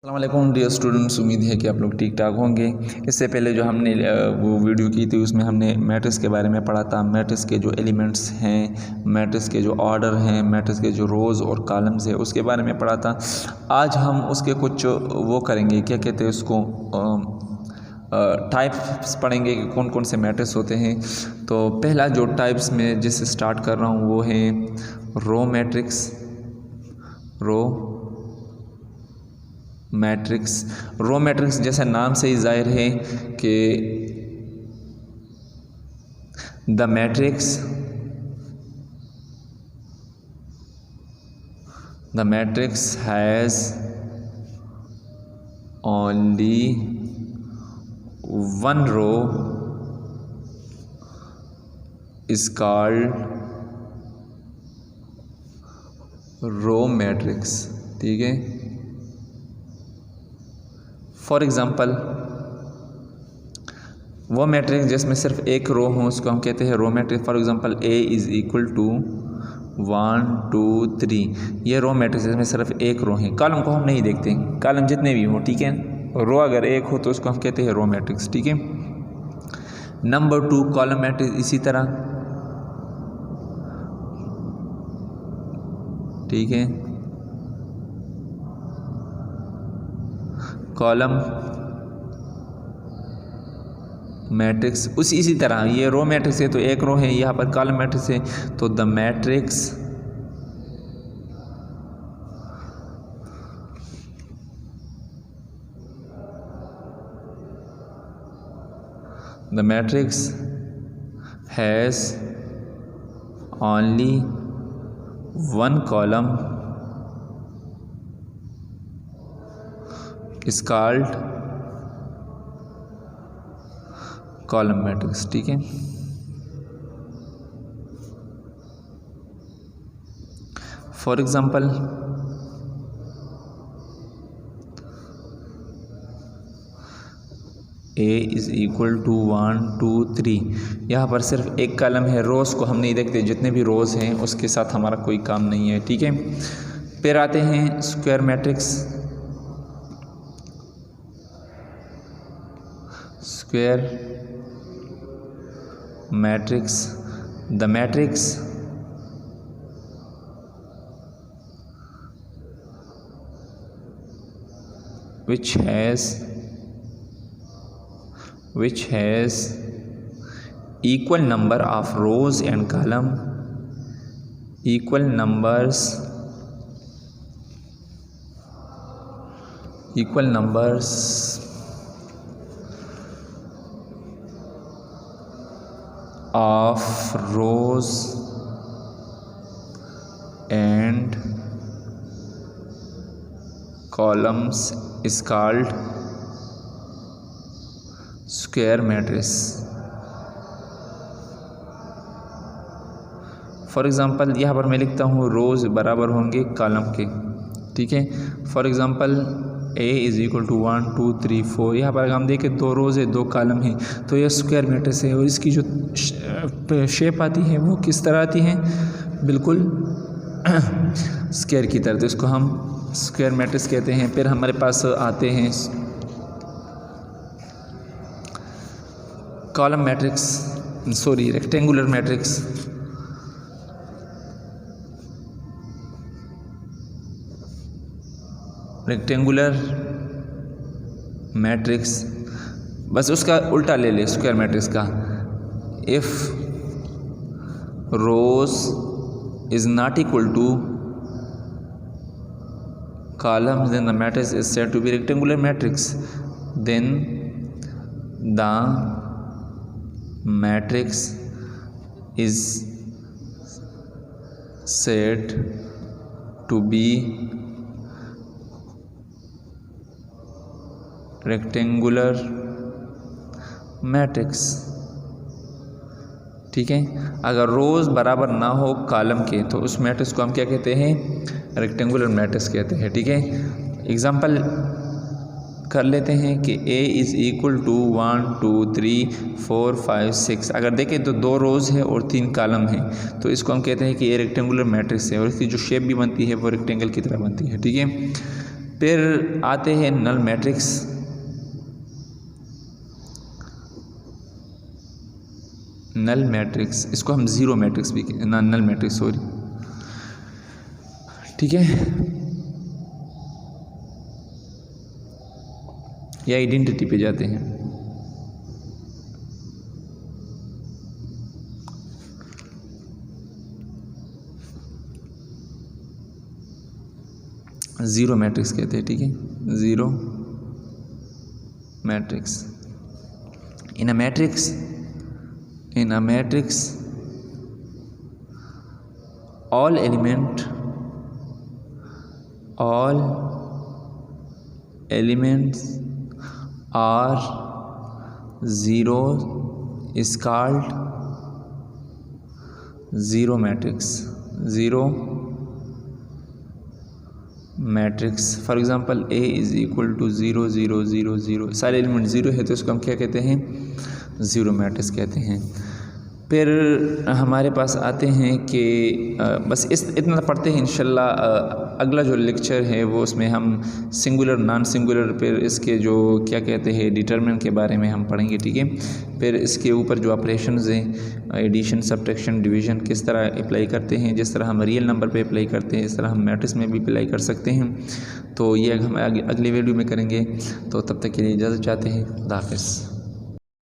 अस्सलाम वालेकुम dear students, उम्मीद है कि आप लोग ठीक ठाक होंगे। इससे पहले जो हमने वो वीडियो की थी उसमें हमने मैट्रिक्स के बारे में पढ़ा था। मैट्रिक्स के जो एलिमेंट्स हैं, मैट्रिक्स के जो ऑर्डर हैं, मैट्रिक्स के जो रोज़ और कॉलम्स हैं उसके बारे में पढ़ा था। आज हम उसके कुछ वो करेंगे, क्या कहते हैं उसको, टाइप्स पढ़ेंगे कि कौन कौन से मैट्रिक्स होते हैं। तो पहला जो टाइप्स में जिससे स्टार्ट कर रहा हूँ वो है रो मैट्रिक्स। रो मैट्रिक्स जैसे नाम से ही जाहिर है कि the matrix has only one row is called row matrix. ठीक है, फॉर एग्ज़ाम्पल वो मैट्रिक्स जिसमें सिर्फ एक रो हो उसको हम कहते हैं row matrix. For example A is equal to 1 2 3, ये रो मैट्रिक्स जिसमें सिर्फ एक रो है। कॉलम को हम नहीं देखते, कॉलम जितने भी हों, ठीक है। रो अगर एक हो तो उसको हम कहते हैं रो मैट्रिक्स, ठीक है। नंबर 2 कॉलम मैट्रिक्स, इसी तरह, ठीक है। कॉलम मैट्रिक्स इसी तरह, ये रो मैट्रिक्स है तो एक रो है, यहाँ पर कॉलम मैट्रिक्स है तो the matrix has only one column is called column matrix, ठीक है। For example A is equal to 1 2 3, यहाँ पर सिर्फ एक कॉलम है, रोज़ को हम नहीं देखते, जितने भी रोज़ हैं उसके साथ हमारा कोई काम नहीं है, ठीक है। फिर आते हैं square matrix. Square matrix, the matrix which has equal number of rows and column, equal numbers of rows and columns is called square matrix। For example यहाँ पर मैं लिखता हूँ रोज़ बराबर होंगे कॉलम के, ठीक है। For example A is equal to 1 2 3 4, यहाँ पर अगर हम देखें 2 रोज़ है 2 कॉलम है तो ये स्क्वायर मैट्रिक्स है। और इसकी जो शेप आती है वो किस तरह आती है, बिल्कुल स्क्वायर की तरह, तो इसको हम स्क्वायर मैट्रिक्स कहते हैं। फिर हमारे पास आते हैं column matrix, sorry rectangular matrix. Rectangular matrix बस उसका उल्टा ले ले स्क्वायर मैट्रिक्स का। If rows is not equal to columns then the matrix is said to be rectangular matrix, then the matrix is said to be rectangular matrix, ठीक है। अगर रोज़ बराबर ना हो कॉलम के तो उस मैट्रिक्स को हम क्या कहते हैं, रेक्टेंगुलर मैट्रिक्स कहते हैं, ठीक है। एग्जांपल कर लेते हैं कि A इज़ इक्वल टू 1 2 3 4 5 6। अगर देखें तो 2 रोज़ है और 3 कॉलम है, तो इसको हम कहते हैं कि ये रेक्टेंगुलर मैट्रिक्स है और इसकी जो शेप भी बनती है वो रेक्टेंगल की तरह बनती है। ठीक है, फिर आते हैं नल मैट्रिक्स। नल मैट्रिक्स, इसको हम ज़ीरो मैट्रिक्स भी नल मैट्रिक्स, सॉरी, ठीक है। या आइडेंटिटी पे जाते हैं। ज़ीरो मैट्रिक्स कहते हैं, ठीक है, zero matrix. In a matrix all elements are zero is called zero matrix. Zero matrix. For example A is equal to 0 0 0 0, सारे एलिमेंट ज़ीरो है तो इसको हम क्या कहते हैं, ज़ीरो मैट्रिक्स कहते हैं। फिर हमारे पास आते हैं कि बस इतना पढ़ते हैं इंशाल्लाह। अगला जो लेक्चर है वो उसमें हम सिंगुलर नॉन सिंगुलर, फिर इसके जो क्या कहते हैं डिटरमिनेंट के बारे में हम पढ़ेंगे, ठीक है। फिर इसके ऊपर जो ऑपरेशंस हैं, एडिशन, सब्ट्रैक्शन, डिवीज़न, किस तरह अप्लाई करते हैं, जिस तरह हम रियल नंबर पे अप्लाई करते हैं इस तरह हम मैट्रिक्स में भी अप्लाई कर सकते हैं। तो ये हम अगली वीडियो में करेंगे। तो तब तक के लिए इजाज़त चाहते हैं। खुदा हाफ़िज़।